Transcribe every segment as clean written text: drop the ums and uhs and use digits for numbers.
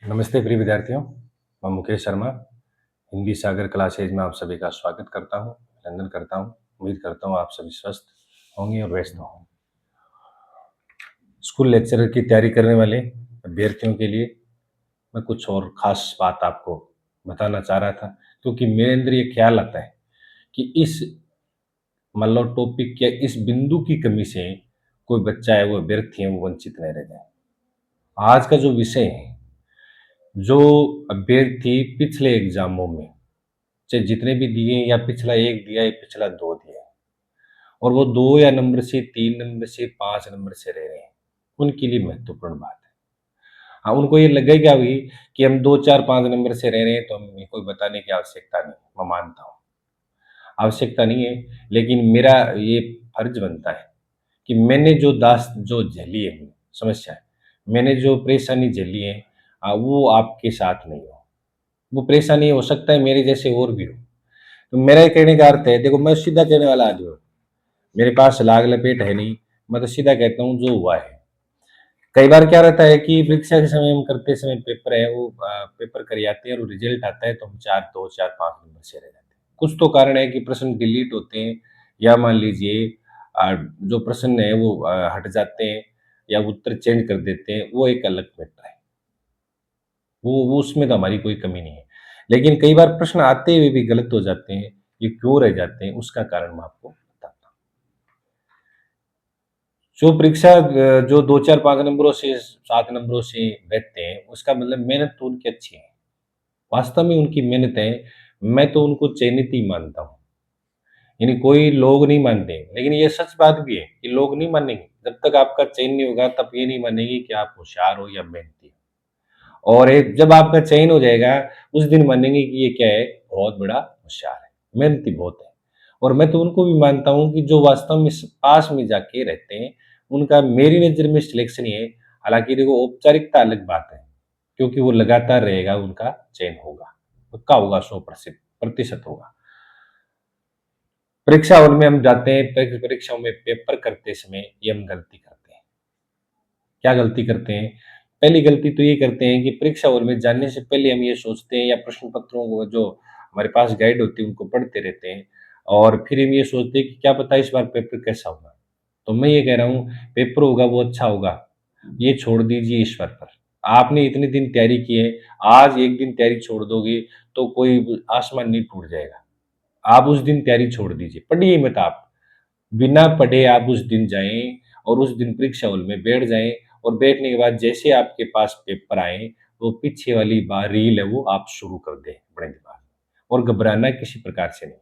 नमस्ते प्रिय विद्यार्थियों, मैं मुकेश शर्मा हिंदी सागर क्लासेज में आप सभी का स्वागत करता हूँ, अभिनंदन करता हूँ। उम्मीद करता हूँ आप सभी स्वस्थ होंगे और व्यस्त होंगे। स्कूल लेक्चरर की तैयारी करने वाले अभ्यर्थियों के लिए मैं कुछ और खास बात आपको बताना चाह रहा था, क्योंकि मेरे अंदर ये ख्याल आता है कि इस मान लो टॉपिक या इस बिंदु की कमी से कोई बच्चा है, वो अभ्यर्थी है, वो वंचित नहीं रह जाए। आज का जो विषय है, जो अभ्यर्थी पिछले एग्जामों में चाहे जितने भी दिए या पिछला 1 दिया या पिछला 2 दिया और वो 2 या नंबर से 3 नंबर से 5 नंबर से रह रहे हैं, उनके लिए महत्वपूर्ण बात है। हाँ, उनको ये लगेगा भी कि हम 2, 4, 5 नंबर से रह रहे हैं तो हमें कोई बताने की आवश्यकता नहीं, मैं मानता हूँ। आवश्यकता नहीं है, लेकिन मेरा ये फर्ज बनता है कि मैंने जो झेली है समस्या है, मैंने जो परेशानी झेली है वो आपके साथ नहीं हो। वो परेशानी हो सकता है मेरे जैसे और भी हो। तो मेरा ये कहने का अर्थ है, देखो मैं सीधा कहने वाला आदमी हूँ, मेरे पास लाग लपेट है नहीं, मैं तो सीधा कहता हूँ जो हुआ है। कई बार क्या रहता है कि परीक्षा के समय हम करते समय पेपर है वो पेपर कर आते हैं और रिजल्ट आता है तो हम 4-2, 4-5 नंबर से रह जाते हैं। कुछ तो कारण है कि प्रश्न डिलीट होते हैं या मान लीजिए जो प्रश्न है वो हट जाते हैं या उत्तर चेंज कर देते हैं, वो एक अलग मैटर है। वो उसमें तो हमारी कोई कमी नहीं है। लेकिन कई बार प्रश्न आते हुए भी गलत हो जाते हैं, ये क्यों रह जाते हैं, उसका कारण मैं आपको बताता हूँ। जो परीक्षा जो 2, 4, 5 नंबरों से 7 नंबरों से बैठते हैं, उसका मतलब मेहनत तो उनकी अच्छी है। वास्तव में उनकी मेहनत है, मैं तो उनको चयनित ही मानता हूँ। यानी कोई लोग नहीं मानते, लेकिन ये सच बात भी है कि लोग नहीं मानेंगे। जब तक आपका चयन नहीं होगा, तब ये नहीं मानेंगे कि आप होशियार हो या मेहनती हो। और एक जब आपका चयन हो जाएगा, उस दिन मानेंगे कि ये क्या है, बहुत बड़ा होशियार है, मेहनती बहुत है। और मैं तो उनको भी मानता हूँ कि जो वास्तव में पास में जाके रहते हैं, उनका मेरी नज़र में सिलेक्शन ही है। हालाँकि देखो औपचारिकता अलग बात है, क्योंकि वो लगातार रहेगा, उनका चयन होगा, पक्का होगा, 100% प्रतिशत होगा। परीक्षा हॉल में हम जाते हैं, परीक्षाओं में पेपर करते समय ये हम गलती करते हैं। क्या गलती करते हैं? पहली गलती तो ये करते हैं कि परीक्षा हॉल में जाने से पहले हम ये सोचते हैं या प्रश्न पत्रों को जो हमारे पास गाइड होती है उनको पढ़ते रहते हैं और फिर हम ये सोचते हैं कि क्या पता इस बार पेपर कैसा होगा। तो मैं ये कह रहा हूँ पेपर होगा वो अच्छा होगा, ये छोड़ दीजिए ईश्वर पर। आपने इतने दिन तैयारी की है, आज एक दिन तैयारी छोड़ दोगे तो कोई आसमान नहीं टूट जाएगा। आप उस दिन तैयारी छोड़ दीजिए, पढ़िए मत आप। बिना पढ़े आप उस दिन जाएँ और उस दिन परीक्षा हॉल में बैठ जाएँ और बैठने के बाद जैसे आपके पास पेपर आए, वो पीछे वाली रील है वो आप शुरू कर दें अपने दिमाग में और घबराना किसी प्रकार से नहीं।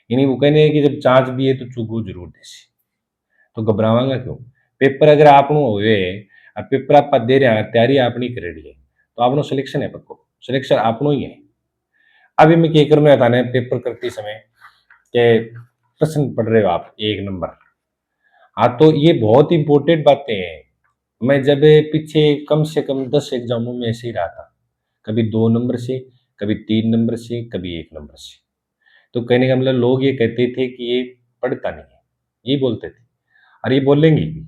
यानी वो कहते हैं कि जब जाँच भी है तो चूको जरूर देसी, तो घबरावांगा क्यों? पेपर अगर आपनो होवे पेपर आप दे रहे हैं, तैयारी आपनी करेड़ी है, तो आपनो सिलेक्शन है पक्को, सिलेक्शन आपनो ही है। अभी मैं क्या करूँ था ना पेपर करते समय के प्रश्न पढ़ रहे हो आप 1 नंबर। हाँ, तो ये बहुत इम्पोर्टेंट बातें हैं। मैं जब पीछे कम से कम 10 एग्ज़ामों में ऐसे ही रहा था। कभी 2 नंबर से, कभी 3 नंबर से, कभी 1 नंबर से। तो कहने का मतलब लोग ये कहते थे कि ये पढ़ता नहीं है, यही बोलते थे और ये बोलेंगे भी।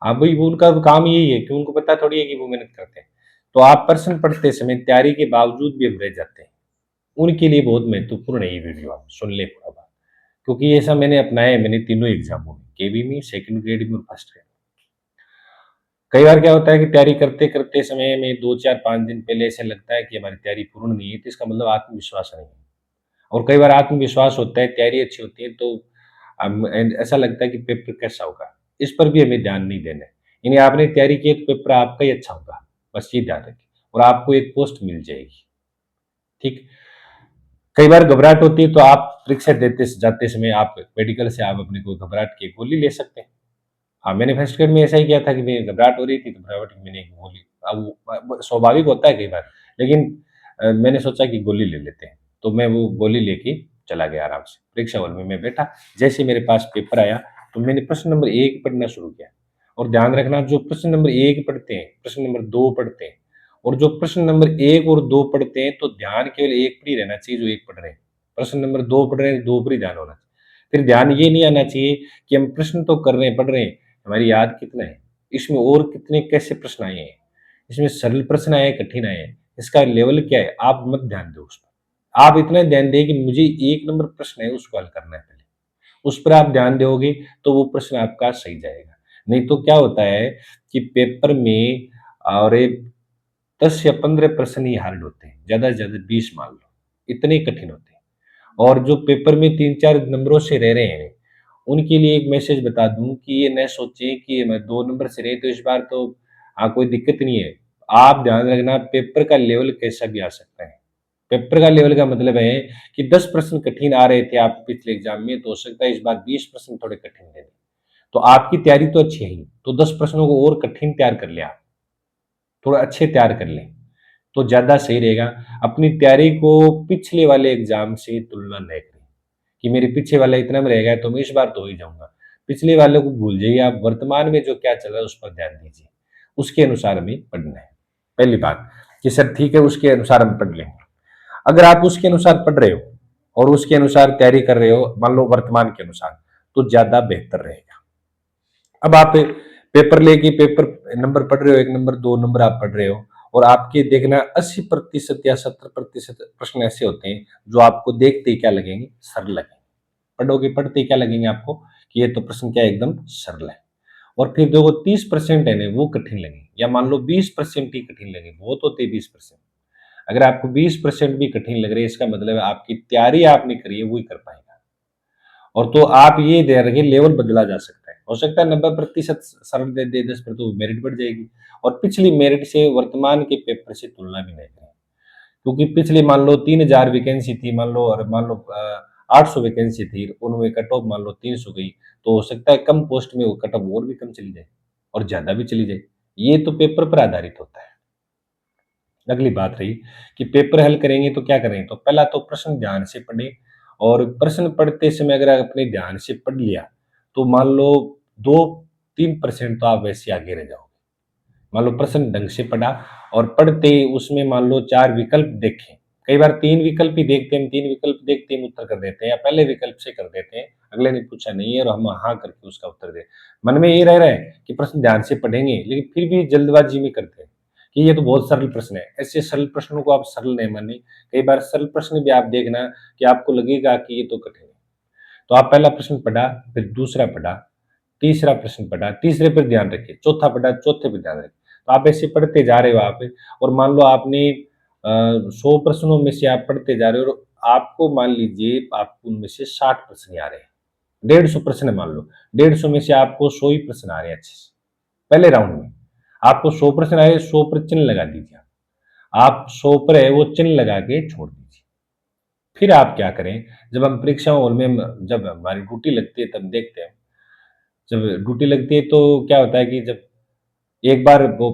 हाँ, भई वो उनका काम यही है कि उनको पता थोड़ी है कि वो मेहनत करते हैं। तो आप प्रश्न पढ़ते समय तैयारी के बावजूद भी हम रह जाते हैं। उनके लिए बहुत महत्वपूर्ण है ये वीडियो, आप सुन लें पूरा बात। क्योंकि ऐसा मैंने अपनाया है, मैंने तीनों एग्ज़ामों में, केवी में, सेकंड ग्रेड में और फर्स्ट ग्रेड में। कई बार क्या होता है कि तैयारी करते-करते समय में 2, 4, 5 दिन पहले ऐसे लगता है कि हमारी तैयारी पूर्ण नहीं है, तो इसका मतलब आत्मविश्वास नहीं है। और कई बार आत्मविश्वास होता है, तैयारी अच्छी होती है तो ऐसा लगता है कि पेपर कैसा होगा? इस पर भी हमें ध्यान नहीं देना है। यानी आपने तैयारी की है तो पेपर आपका ही अच्छा होगा, बस ये ध्यान रखें और आपको एक पोस्ट मिल जाएगी, ठीक? कई बार घबराहट होती है तो आप परीक्षा देते जाते समय आप मेडिकल से आप अपने को घबराहट की गोली ले सकते हैं। हाँ, मैंने फर्स्ट ग्रेड में ऐसा ही किया था कि मैं घबराहट हो रही थी, तो घबराहट की मैंने एक गोली अब वो स्वाभाविक होता है कई बार, लेकिन मैंने सोचा कि गोली ले लेते हैं, तो मैं वो गोली लेके चला गया आराम से। परीक्षा हॉल में मैं बैठा, जैसे ही मेरे पास पेपर आया, तो मैंने प्रश्न नंबर 1 पढ़ना शुरू किया और ध्यान रखना जो प्रश्न नंबर 1 पढ़ते हैं, प्रश्न नंबर 2 पढ़ते हैं और जो प्रश्न नंबर 1 और 2 पढ़ते हैं, तो ध्यान केवल 1 पर ही रहना चाहिए जो 1 पढ़ रहे हैं। प्रश्न नंबर 2 पढ़ रहे हैं, 2 पर ही ध्यान होना चाहिए। फिर ध्यान ये नहीं आना चाहिए कि हम प्रश्न तो कर रहे हैं, पढ़ रहे हैं, हमारी याद कितना है? इसमें और कितने कैसे प्रश्न आए हैं? इसमें सरल प्रश्न आए, कठिन आए, इसका लेवल क्या है, आप मत ध्यान दो उस पर। आप इतना ध्यान दें कि मुझे 1 नंबर प्रश्न है उसको हल करना है पहले। उस पर आप ध्यान दोगे तो वो प्रश्न आपका सही जाएगा। नहीं तो क्या होता है कि पेपर में और 10 या 15 प्रश्न ही हार्ड होते हैं, ज़्यादा से ज़्यादा 20 मान लो, इतने कठिन होते हैं। और जो पेपर में 3-4 नंबरों से रह रहे हैं, उनके लिए एक मैसेज बता दूँ कि ये ना सोचें कि मैं 2 नंबर से रहे तो इस बार तो कोई दिक्कत नहीं है। आप ध्यान रखना पेपर का लेवल कैसा भी आ सकता है। पेपर का लेवल का मतलब है कि 10 प्रश्न कठिन आ रहे थे आपको पिछले एग्ज़ाम में, तो हो सकता है इस बार 20 प्रश्न थोड़े कठिन दे दें। तो आपकी तैयारी तो अच्छी है ही, तो 10 प्रश्नों को और कठिन तैयार कर लें आप, थोड़ा अच्छे तैयार कर लें, तो ज़्यादा सही रहेगा। अपनी तैयारी को पिछले वाले एग्ज़ाम से तुलना नहीं करें, कि मेरे पीछे वाला इतना में रह गया तो मैं इस बार तो हो ही जाऊँगा। पिछले वाले को भूल जाइए, आप वर्तमान में जो क्या चल रहा है उस पर ध्यान दीजिए, उसके अनुसार हमें पढ़ना है। पहली बात कि सर ठीक है उसके अनुसार हम पढ़ लेंगे। अगर आप उसके अनुसार पढ़ रहे हो और उसके अनुसार तैयारी कर रहे हो, मान लो वर्तमान के अनुसार, तो ज़्यादा बेहतर रहेगा। अब आप पेपर लेके पेपर नंबर पढ़ रहे हो, 1 नंबर, 2 नंबर आप पढ़ रहे हो और आपके देखना 80% या 70% प्रश्न ऐसे होते हैं, जो आपको देखते ही क्या लगेंगे? सरल लगेंगे। पढ़ोगे पढ़ते ही क्या लगेंगे आपको? कि ये तो प्रश्न क्या है एकदम सरल है। और फिर देखो 30% है ना वो कठिन लगेंगे या मान लो 20% ही कठिन लगेंगे, बहुत होते हैं 20%। अगर आपको 20% भी कठिन लग रहे हैं इसका मतलब है आपकी तैयारी आपने करी है वो ही कर पाएगा। और तो आप ये ध्यान रखिए लेवल बदला जा सकता है। हो सकता है 90% सरल दे दे 10% तो मेरिट बढ़ जाएगी और पिछली मेरिट से वर्तमान के पेपर से तुलना भी नहीं करें। क्योंकि पिछले मान लो 3000 वैकेंसी थी मान लो और मान लो 800 वैकेंसी थी, उनमें कट ऑफ मान लो 300 गई, तो हो सकता है कम पोस्ट में वो कट ऑफ और भी कम चली जाए और ज़्यादा भी चली जाए। ये तो पेपर पर आधारित होता है। अगली बात रही कि पेपर हल करेंगे तो क्या करें? तो पहला तो प्रश्न ध्यान से पढ़ें और प्रश्न पढ़ते समय अगर आप अपने ध्यान से पढ़ लिया, तो मान लो 2-3% तो आप वैसे आगे रह जाओगे। मान लो प्रश्न ढंग से पढ़ा और पढ़ते ही उसमें मान लो 4 विकल्प देखे। कई बार 3 विकल्प ही देखते हैं, 3 विकल्प देखते ही हम उत्तर कर देते हैं या पहले विकल्प से कर देते हैं, अगले ने पूछा नहीं है और हम हाँ करके उसका उत्तर दे। मन में ये रह रहा है कि प्रश्न ध्यान से पढ़ेंगे, लेकिन फिर भी जल्दबाजी में करते हैं कि ये तो बहुत सरल प्रश्न है। ऐसे सरल प्रश्नों को आप सरल नहीं मानिए। कई बार सरल प्रश्न भी आप देखना कि आपको लगेगा कि ये तो कठिन है। तो आप पहला प्रश्न पढ़ा, फिर दूसरा पढ़ा, तीसरा प्रश्न पढ़ा, तीसरे पर ध्यान रखिए, चौथा पढ़ा, चौथे पे ध्यान रखिए। तो आप ऐसे पढ़ते जा रहे हो आप और मान लो आपने 100 प्रश्नों में से आप पढ़ते जा रहे हो और आपको मान लीजिए आपको उनमें से 60 प्रश्न ही आ रहे हैं। 150 प्रश्न है मान लो, 150 में से आपको 100 ही प्रश्न आ रहे हैं अच्छे से। पहले राउंड में आपको 100 प्रश्न आए, 100 पर चिन्ह लगा दीजिए। आप 100 पर है वो चिन्ह लगा के छोड़ दीजिए। फिर आप क्या करें, जब हम परीक्षा हॉल में जब हमारी ड्यूटी लगती है तब देखते हैं। जब ड्यूटी लगती है तो क्या होता है कि जब एक बार वो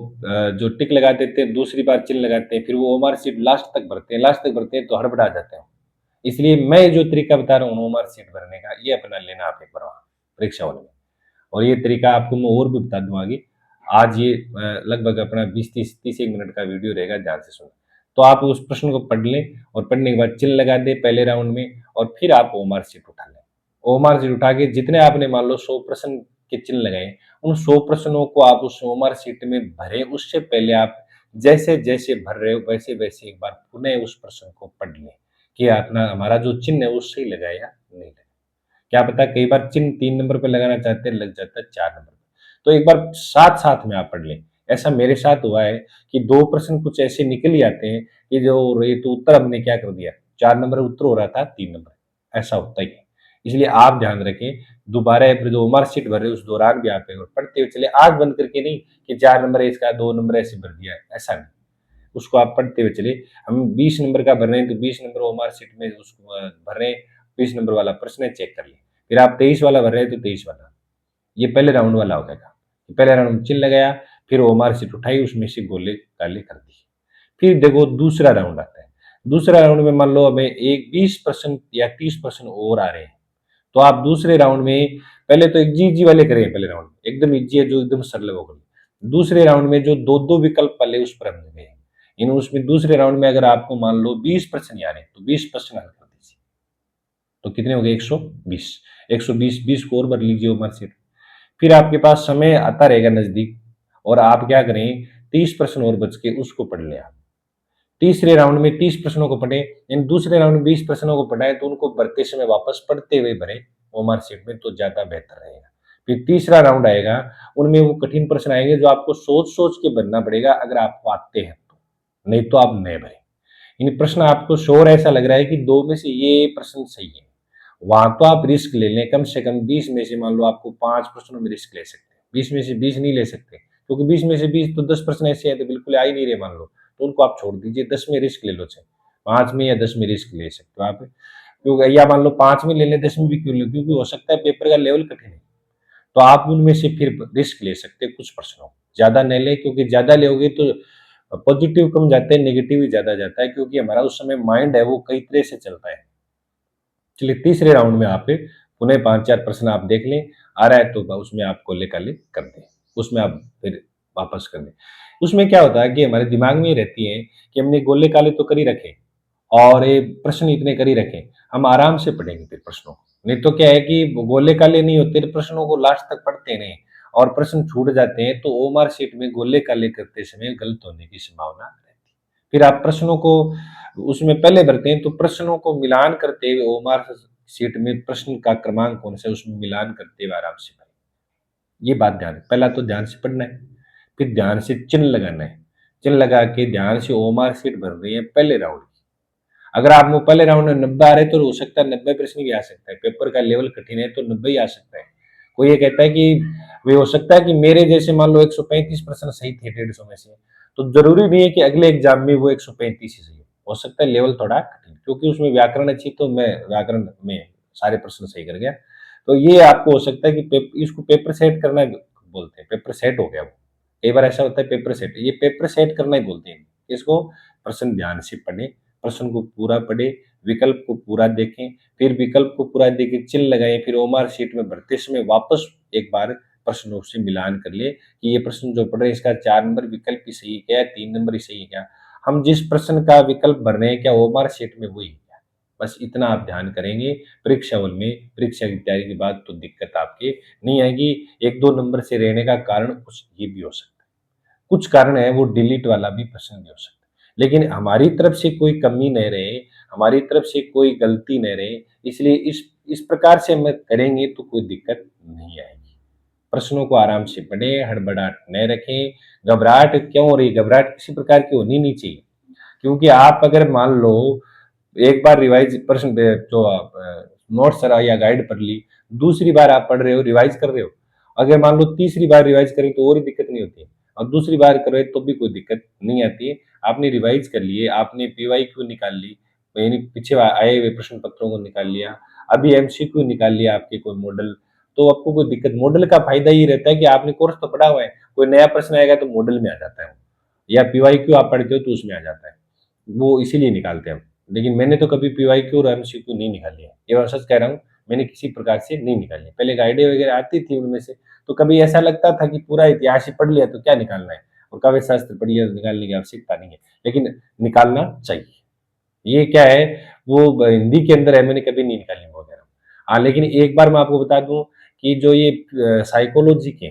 जो टिक लगा देते हैं, दूसरी बार चिन्ह लगाते हैं, फिर वो ओमार शीट लास्ट तक भरते हैं तो हड़बड़ा जाते हैं। इसलिए मैं जो तरीका बता रहा हूँ ओमार शीट भरने का, ये अपना लेना आप एक बार वहाँ परीक्षा हॉल में। और ये तरीका आपको मैं और भी बता दूँ आगे। आज ये लगभग अपना 20-30 मिनट का वीडियो रहेगा, ध्यान से सुनो। तो आप उस प्रश्न को पढ़ लें और पढ़ने के बाद चिन्ह लगा दें पहले राउंड में और फिर आप ओमार शीट उठा लें। ओमार शीट उठा के जितने आपने मान लो 100 प्रश्न के चिन्ह लगाए, उन 100 प्रश्नों को आप उस ओमार शीट में भरें। उससे पहले आप जैसे-जैसे भर रहे हो वैसे-वैसे एक बार पुनः उस प्रश्न को पढ़ लें कि अपना हमारा जो चिन्ह है वो सही लगा या नहीं लगा। क्या पता कई बार चिन्ह 3 नंबर पे लगाना चाहते हैं, लग जाता है 4 नंबर पे। तो एक बार साथ-साथ में आप पढ़ लें। ऐसा मेरे साथ हुआ है कि 2 प्रश्न कुछ ऐसे निकल ही आते हैं कि जो ये तो उत्तर हमने क्या कर दिया, 4 नंबर उत्तर हो रहा था 3 नंबर, ऐसा होता ही है। इसलिए आप ध्यान रखें, दोबारा फिर जो मार्कशीट भर रहे हो उस दौरान भी आप एक बार पढ़ते हुए चलें, आँख बंद करके नहीं कि 4 नंबर है इसका, 2 नंबर ऐसे भर दिया है, ऐसा नहीं। उसको आप पढ़ते हुए चलिए। हम 20 नंबर का भर रहे हैं तो 20 नंबर वो मार्कशीट में उसको भर रहे हैं, 20 नंबर वाला प्रश्न है चेक कर लें। फिर आप 23 वाला भर रहे हैं तो 23 वाला। ये पहले राउंड वाला हो गया। पहले राउंड में चिन्ह लगाया, फिर वो मार्कशीट उठाई उसमें से गोले काले कर दिए। फिर देखो दूसरा राउंड आता है। दूसरा राउंड में मान लो हमें एक 20% या 30% और आ रहे हैं। तो आप दूसरे राउंड में पहले तो इजी-इजी वाले करें पहले राउंड में। एकदम इजी है जो एकदम सरल है वो करें। दूसरे राउंड में जो 2-2 विकल्प वाले उस पर हम गए। इन उसमें दूसरे राउंड में अगर आपको मान लो 20 प्रश्न आ रहे हैं, तो 20 प्रश्न हल कर दीजिए। तो कितने हो गए 120। 120 20 को और भर लीजिए वो मार्कशीट। फिर आपके पास समय आता रहेगा नज़दीक और आप क्या करें 30 प्रश्न और बच के उसको पढ़ लें आप। तीसरे राउंड में 30 प्रश्नों को पढ़ें, यानी दूसरे राउंड में 20 प्रश्नों को पढ़ा है तो उनको भरते समय वापस पढ़ते हुए भरें ओएमआर शीट में तो ज़्यादा बेहतर रहेगा। फिर तीसरा राउंड आएगा, उनमें वो कठिन प्रश्न आएँगे जो आपको सोच-सोच के भरना पड़ेगा अगर आपको आते हैं तो, नहीं तो आप न भरें। यानी प्रश्न आपको श्योर ऐसा लग रहा है कि 2 में से ये प्रश्न सही है, वहाँ तो आप रिस्क ले लें, कम से कम 20 में से मान लो आपको 5 प्रश्नों में रिस्क ले सकते हैं। 20 में से 20 नहीं ले सकते, क्योंकि 20 में से 20 तो 10 प्रश्न ऐसे हैं तो बिल्कुल आ ही नहीं रहे मान लो, तो उनको आप छोड़ दीजिए, 10 में रिस्क ले लो चाहे, 5 में या 10 में रिस्क ले सकते हो आप। क्योंकि या मान लो 5 में ले लें, 10 में भी क्यों लें, क्योंकि हो सकता है पेपर का लेवल कठिन है, तो आप उनमें से फिर रिस्क ले सकते हैं कुछ प्रश्नों, ज़्यादा नहीं लें क्योंकि ज़्यादा लोगे तो पॉजिटिव कम जाते हैं, नेगेटिव ही ज़्यादा जाता है क्योंकि हमारा उस समय माइंड है वो कई तरह से चलता है। चलिए तीसरे राउंड में आप पुनः 5-4 प्रश्न आप देख लें, आ रहा है तो उसमें आप कोल्ले-काले कर दें, उसमें आप फिर वापस कर दें। उसमें क्या होता है कि हमारे दिमाग में ये रहती है कि हमने गोले-काले तो कर ही रखे और ये प्रश्न इतने कर ही रखे, हम आराम से पढ़ेंगे फिर प्रश्नों को। नहीं तो क्या है कि गोले-काले नहीं होते, तो प्रश्नों को लास्ट तक पढ़ते नहीं और प्रश्न छूट जाते हैं, तो ओएमआर शीट में गोले-काले करते समय गलत होने की संभावना रहती है। फिर आप प्रश्नों को उसमें पहले भरते हैं, तो प्रश्नों को मिलान करते हुए ओएमआर शीट में प्रश्न का क्रमांक कौन सा है, उसमें मिलान करते हुए आराम से भरें। ये बात ध्यान पहला तो ध्यान से पढ़ना है, फिर ध्यान से चिन्ह लगाना है। चिन्ह लगा के ध्यान से ओएमआर शीट भर रही है पहले राउंड की। अगर आप वो पहले राउंड में 90 आ रहे तो हो सकता है 90 प्रश्न भी आ सकता है, पेपर का लेवल कठिन है तो 90 ही आ सकता है। कोई ये कहता है कि वे हो सकता है कि मेरे जैसे मान लो 135 प्रश्न सही थे 150 में से, तो जरूरी नहीं है कि अगले एग्जाम में वो 135 ही सही हो सकता है लेवल थोड़ा कठिन, क्योंकि उसमें व्याकरण अच्छी तो मैं व्याकरण में सारे प्रश्न सही कर गया। तो ये आपको हो सकता है कि इसको पेपर सेट करना बोलते हैं, पेपर सेट हो गया वो। कई बार ऐसा होता है पेपर सेट, ये पेपर सेट करना ही बोलते हैं इसको। प्रश्न ध्यान से पढ़ें, प्रश्न को पूरा पढ़ें, विकल्प को पूरा देखें, फिर विकल्प को पूरा देके चिन्ह लगाएँ, फिर ओएमआर शीट में भरते समय वापस एक बार प्रश्नों से मिलान कर लें कि ये प्रश्न जो पढ़ रहे हैं इसका 4 नंबर विकल्प ही सही है क्या? 3 नंबर ही सही है क्या? हम जिस प्रश्न का विकल्प भर रहे हैं क्या ओएमआर शीट में वही है क्या? बस इतना आप ध्यान करेंगे, परीक्षा हॉल में परीक्षा की तैयारी के बाद तो दिक्कत आपकी नहीं आएगी। 1-2 नंबर से रहने का कारण कुछ ये भी हो सकता है। कुछ कारण है वो डिलीट वाला भी प्रश्न भी हो सकता है। लेकिन हमारी तरफ से कोई कमी नहीं रहे, हमारी तरफ से कोई गलती नहीं रहे, इसलिए इस प्रकार से हम करेंगे तो कोई दिक्कत नहीं आएगी। प्रश्नों को आराम से पढ़ें, हड़बड़ाहट न रखें, घबराहट क्यों हो रही है? घबराहट किसी प्रकार की होनी नहीं चाहिए। क्योंकि आप अगर मान लो एक बार रिवाइज प्रश्न जो आप नोट्स या गाइड पढ़ ली, दूसरी बार आप पढ़ रहे हो, रिवाइज कर रहे हो। अगर मान लो तीसरी बार रिवाइज करें तो और ही दिक्कत नहीं होती है और दूसरी बार करें तो भी कोई दिक्कत नहीं आती है। आपने रिवाइज कर लिए, आपने पीवाईक्यू निकाल ली, यानी पीछे आए हुए प्रश्न पत्रों को निकाल लिया, अभी एमसीक्यू निकाल लिया आपके कोई मॉडल, तो आपको कोई दिक्कत मॉडल का फायदा ये रहता है कि आपने कोर्स तो पढ़ा हुआ है, कोई नया प्रश्न आएगा तो मॉडल में आ जाता है वो, या पीवाईक्यू आप पढ़ते हो तो उसमें आ जाता है। वो इसीलिए निकालते हैं हम। लेकिन मैंने तो कभी पीवाईक्यू और एमसीक्यू नहीं निकाली है। ये मैं सच कह रहा हूँ, मैंने किसी प्रकार से नहीं निकाली है। पहले गाइडें वगैरह आती थी उनमें से, तो कभी ऐसा लगता था कि पूरा इतिहास ही पढ़ लिया तो क्या निकालना है और काव्य शास्त्र पढ़ लिया तो निकालने की आवश्यकता नहीं है। लेकिन निकालना चाहिए। ये क्या है, वो हिंदी के अंदर है, मैंने कभी नहीं निकाली वगैरह। हाँ, लेकिन एक बार मैं आपको बता दूँ कि जो ये साइकोलॉजी के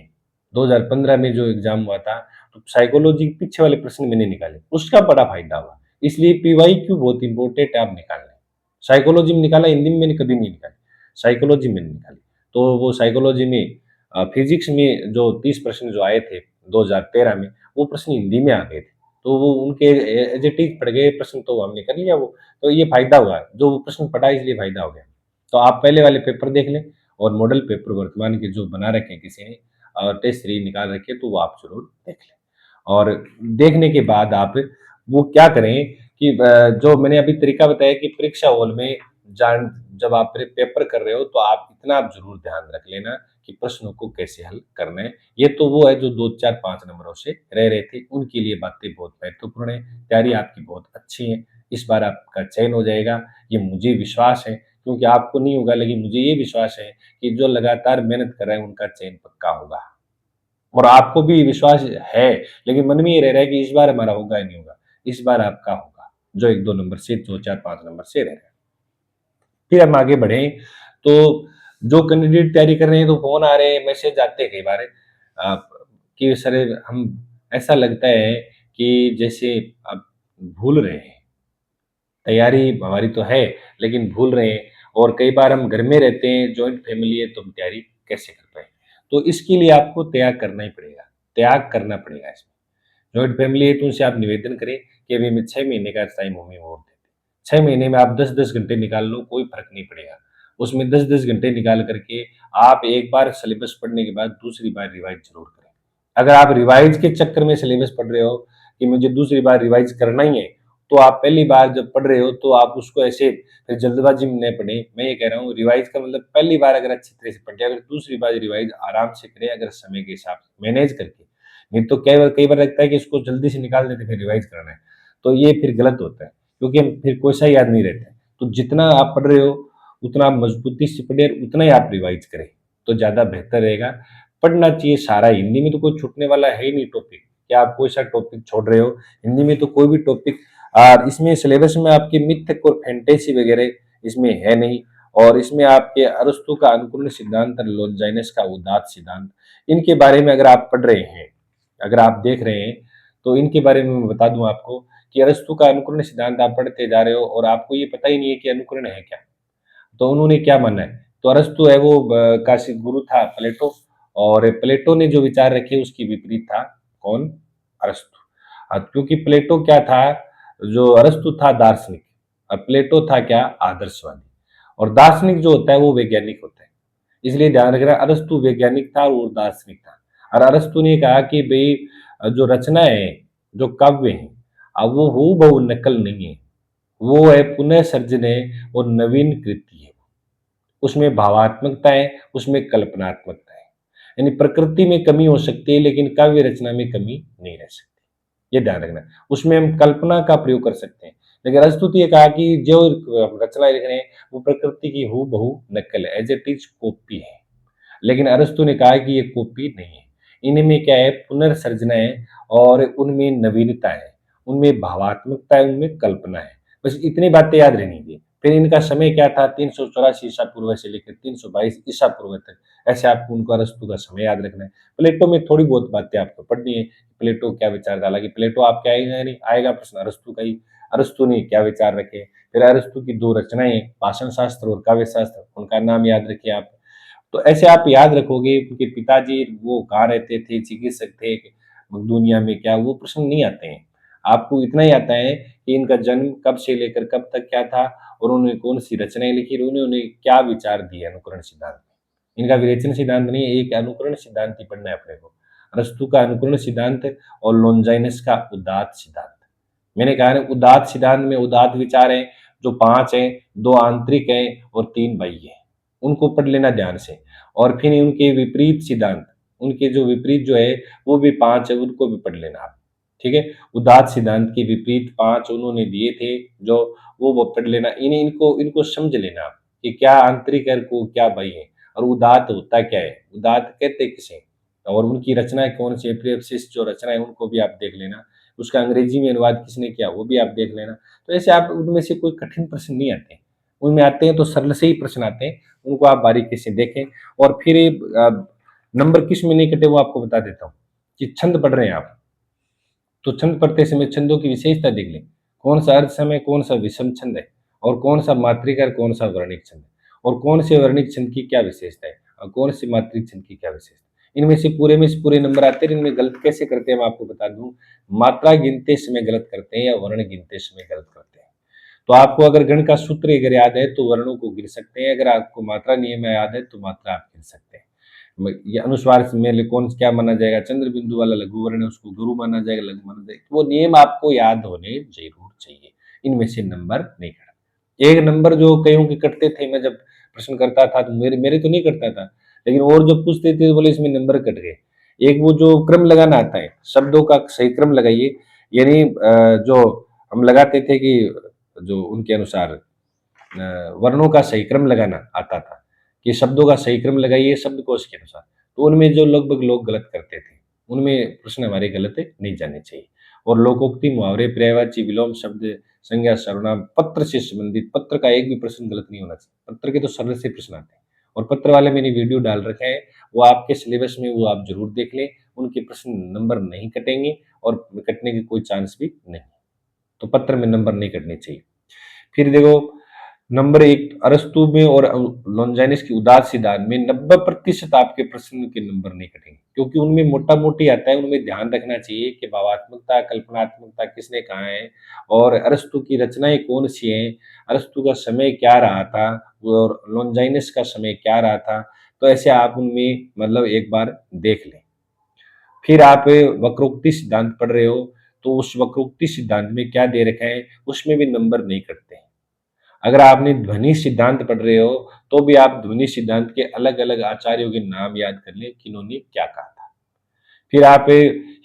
2015 में जो एग्ज़ाम हुआ था, तो साइकोलॉजी के पीछे वाले प्रश्न मैंने निकाले, उसका बड़ा फ़ायदा हुआ। इसलिए पीवाईक्यू बहुत इम्पोर्टेंट है आप निकाल लें। साइकोलॉजी में निकाला, हिंदी में मैंने कभी नहीं निकाली, साइकोलॉजी में निकाली। तो वो साइकोलॉजी में फिज़िक्स में जो 30 प्रश्न जो आए थे 2013 में, वो प्रश्न हिंदी में आ गए थे। तो वो उनके एज़ इट इज़ पढ़ गए प्रश्न तो हमने कर लिया वो, तो ये फ़ायदा हुआ, जो वो प्रश्न पढ़ा इसलिए फ़ायदा हो गया। तो आप पहले वाले पेपर देख लें और मॉडल पेपर वर्तमान के जो बना रखे हैं किसी ने टेस्ट सीरीज़ निकाल रखी है, तो वो आप ज़रूर देख लें। और देखने के बाद आप वो क्या करें कि जो मैंने अभी तरीका बताया कि परीक्षा हॉल में जान जब आप पेपर कर रहे हो तो आप इतना आप ज़रूर ध्यान रख लेना कि प्रश्नों को कैसे हल करना है। ये तो वो है जो 2, 4, 5 नंबरों से रह रहे थे, उनके लिए बातें बहुत महत्वपूर्ण है। तैयारी आपकी बहुत अच्छी है, इस बार आपका चयन हो जाएगा, ये मुझे विश्वास है, क्योंकि आपको नहीं होगा लेकिन मुझे ये विश्वास है कि जो लगातार मेहनत कर रहे हैं उनका चयन पक्का होगा। और आपको भी विश्वास है, लेकिन मन में ये रह रहा है कि इस बार हमारा होगा या नहीं होगा। इस बार आपका होगा, जो 1-2 नंबर से 2, 4, 5 नंबर से रह रहे हैं। फिर हम आगे बढ़े, तो जो कैंडिडेट तैयारी कर रहे हैं तो फ़ोन आ रहे हैं, मैसेज आते हैं कई बार कि सर हम ऐसा लगता है कि जैसे आप भूल रहे हैं। तैयारी हमारी तो है, लेकिन भूल रहे हैं और कई बार हम घर में रहते हैं, जॉइंट फैमिली है तो हम तैयारी कैसे कर पाएँ? तो इसके लिए आपको त्याग करना ही पड़ेगा, त्याग करना पड़ेगा इसमें। जॉइंट फैमिली है तो उनसे आप निवेदन करें कि अभी हमें 6 महीने का टाइम हमें और दे दें। 6 महीने में आप 10-10 घंटे निकाल लो, कोई फ़र्क नहीं पड़ेगा। उसमें 10-10 घंटे निकाल कर के आप एक बार सिलेबस पढ़ने के बाद दूसरी बार रिवाइज़ ज़रूर करें। अगर आप रिवाइज़ के चक्कर में सिलेबस पढ़ रहे हो कि मुझे दूसरी बार रिवाइज़ करना ही है, तो आप पहली बार जब पढ़ रहे हो तो आप उसको ऐसे फिर जल्दबाज़ी में नहीं पढ़ें। मैं ये कह रहा हूँ रिवाइज़ का मतलब पहली बार अगर अच्छी तरह से पढ़ लिया, अगर दूसरी बार रिवाइज़ आराम से करें अगर समय के हिसाब से मैनेज करके। नहीं तो कई बार लगता है कि इसको जल्दी से निकाल देते फिर रिवाइज़ करना है, तो ये फिर गलत होता है, क्योंकि हम फिर कोई सा याद नहीं रहता है। तो जितना आप पढ़ रहे हो, उतना आप मज़बूती से पढ़िए और उतना ही आप रिवाइज़ करें, तो ज़्यादा बेहतर रहेगा। पढ़ना चाहिए सारा, हिंदी में तो कोई छूटने वाला है ही नहीं टॉपिक, क्या आप कोई सा टॉपिक छोड़ रहे हो? हिंदी में तो कोई भी टॉपिक इसमें सिलेबस में आपके मिथक और फैंटेसी वगैरह इसमें है नहीं और इसमें आपके अरस्तू का अनुकूलन सिद्धांत और लॉन्जाइनस का उदात्त सिद्धांत, इनके बारे में अगर आप पढ़ रहे हैं, अगर आप देख रहे हैं, तो इनके बारे में मैं बता दूँ आपको कि अरस्तू का अनुकरण सिद्धांत आप पढ़ते जा रहे हो और आपको ये पता ही नहीं है कि अनुकरण है क्या? तो उन्होंने क्या माना है? तो अरस्तू है वो का गुरु था प्लेटो और प्लेटो ने जो विचार रखे उसके विपरीत था कौन? अरस्तू। क्योंकि प्लेटो क्या था, जो अरस्तू था दार्शनिक और प्लेटो था क्या? आदर्शवादी और दार्शनिक जो होता है वो वैज्ञानिक होता है। इसलिए ध्यान रखना अरस्तू वैज्ञानिक था और दार्शनिक था और अरस्तू ने कहा कि भई जो रचनाएँ हैं, जो काव्य हैं वो हूबहू नकल नहीं है। वो है पुनः सृजन है और नवीन कृति है। उसमें भावात्मकता है, उसमें कल्पनात्मकता है। यानी प्रकृति में कमी हो सकती है लेकिन काव्य रचना में कमी नहीं रह सकती। ये ध्यान रखना। उसमें हम कल्पना का प्रयोग कर सकते हैं। लेकिन अरस्तु ने कहा कि जो रचनाएँ लिख रहे हैं वो प्रकृति की हूबहू नकल है, एज़ इट इज़ कॉपी है। लेकिन अरस्तु ने कहा कि ये कॉपी नहीं है। इनमें क्या है पुनर्सृजना है और उनमें नवीनता है, उनमें भावात्मकता है, उनमें कल्पना है। बस इतनी बातें याद रहनी चाहिए। फिर इनका समय क्या था 384 ईसा पूर्व से लेकर 322 ईसा पूर्व तक। ऐसे आपको उनको अरस्तु का समय याद रखना है। प्लेटो में थोड़ी बहुत बातें आपको पढ़नी है। प्लेटो क्या विचार था? हालाँकि प्लेटो आपके आएगा या नहीं, आएगा प्रश्न अरस्तु का ही। अरस्तु ने क्या विचार रखे? फिर अरस्तु की 2 रचनाएँ हैं, भाषण शास्त्र और काव्य शास्त्र, उनका नाम याद रखिए आप। तो ऐसे आप याद रखोगे उनके पिताजी वो कहाँ रहते थे, चिकित्सक थे, दुनिया में क्या वो प्रश्न नहीं आते हैं। आपको इतना ही आता है कि इनका जन्म कब से लेकर कब तक क्या था और उन्होंने कौन-सी रचनाएँ लिखी और उन्होंने क्या विचार दिए अनुकरण सिद्धांत में। इनका विवेचन सिद्धांत नहीं है, एक अनुकरण सिद्धांत ही पढ़ना है अपने को। अरस्तू का अनुकरण सिद्धांत और लॉन्जाइनस का उदात्त सिद्धांत। मैंने कहा ना उदात्त सिद्धांत में उदात्त विचार हैं, जो 5 हैं, 2 आंतरिक हैं और 3 बाह्य हैं। उनको पढ़ लेना ध्यान से और फिर उनके विपरीत सिद्धांत, उनके जो विपरीत जो है वो भी 5 है, उनको भी पढ़ लेना आप, ठीक है? उदात्त सिद्धांत के विपरीत 5 उन्होंने दिए थे जो वो पढ़ लेना। इनको समझ लेना आप कि क्या आंतरिक है को क्या बाह्य है और उदात्त होता क्या है? उदात्त कहते किसे? और उनकी रचनाएँ कौन-सी है? प्रेयसिस जो रचना है उनको भी आप देख लेना। उसका अंग्रेजी में अनुवाद किसने किया वो भी आप देख लेना। तो ऐसे आप उनमें से कोई कठिन प्रश्न नहीं आते हैं। उनमें आते हैं तो सरल से ही प्रश्न आते हैं, उनको आप बारीकी से देखें और फिर नंबर किस में नहीं कटे वो आपको बता देता हूँ, कि छंद पढ़ रहे हैं आप, तो छंद पढ़ते समय छंदों की विशेषता देख लें, कौन-सा अर्ध सम है, कौन-सा विषम छंद है और कौन-सा मात्रिका और कौन-सा वर्णिक छंद है और कौन से वर्णिक छंद की क्या विशेषता है और कौन से मात्रिक छंद की क्या विशेषता है। इनमें से पूरे नंबर आते हैं, इनमें गलत कैसे करते हैं मैं आपको बता दूँ, मात्रा गिनते समय गलत करते हैं या वर्ण गिनते समय गलत करते हैं। तो आपको अगर गण का सूत्र अगर याद है तो वर्णों को गिन सकते हैं, अगर आपको मात्रा नियम याद है तो मात्रा आप गिन सकते हैं। ये अनुस्वार में कौन क्या माना जाएगा, चंद्र बिंदु वाला लघु वर्ण है उसको गुरु माना जाएगा, लघु माना जाएगा। वो नियम आपको याद होने जरूर चाहिए। इनमें से नंबर नहीं कटा। एक नंबर जो कईयों के कटते थे, मैं जब प्रश्न करता था तो मेरे मेरे तो नहीं कटता था, लेकिन और जो पूछते थे तो बोले इसमें नंबर कट गए। एक वो जो क्रम लगाना आता है, शब्दों का सही क्रम लगाइए, यानी जो हम लगाते थे कि जो उनके अनुसार वर्णों का सही क्रम लगाना आता था कि शब्दों का सही क्रम लगाइए शब्दकोश के अनुसार। तो उनमें जो लगभग लोग गलत करते थे, उनमें प्रश्न हमारे गलत नहीं जाने चाहिए। और लोकोक्ति, मुहावरे, पर्यायवाची, विलोम शब्द, संज्ञा, सर्वनाम, पत्र से संबंधित पत्र का एक भी प्रश्न गलत नहीं होना चाहिए। पत्र के तो सरल से प्रश्न आते हैं और पत्र वाले मैंने वीडियो डाल रखे हैं, वो आपके सिलेबस में वो आप ज़रूर देख लें, उनके प्रश्न नंबर नहीं कटेंगे और कटने के कोई चांस भी नहीं। तो पत्र में नंबर नहीं कटने चाहिए। फिर देखो नंबर एक, अरस्तु में और लॉन्जाइनिस की उदार सिद्धांत में 90% आपके प्रश्न के नंबर नहीं कटेंगे, क्योंकि उनमें मोटा मोटी आता है। उनमें ध्यान रखना चाहिए कि भावात्मकता कल्पनात्मकता किसने कहा है और अरस्तु की रचनाएं कौन सी हैं, अरस्तु का समय क्या रहा था और लॉन्जाइनिस का समय क्या रहा था। तो ऐसे आप उनमें मतलब एक बार देख लें। फिर आप वक्रोक्ति सिद्धांत पढ़ रहे हो तो उस वक्रोक्ति सिद्धांत में क्या दे रखा है उसमें भी नंबर नहीं कटते हैं। अगर आपने ध्वनि सिद्धांत पढ़ रहे हो तो भी आप ध्वनि सिद्धांत के अलग अलग आचार्यों के नाम याद कर लें कि इन्होंने क्या कहा था। फिर आप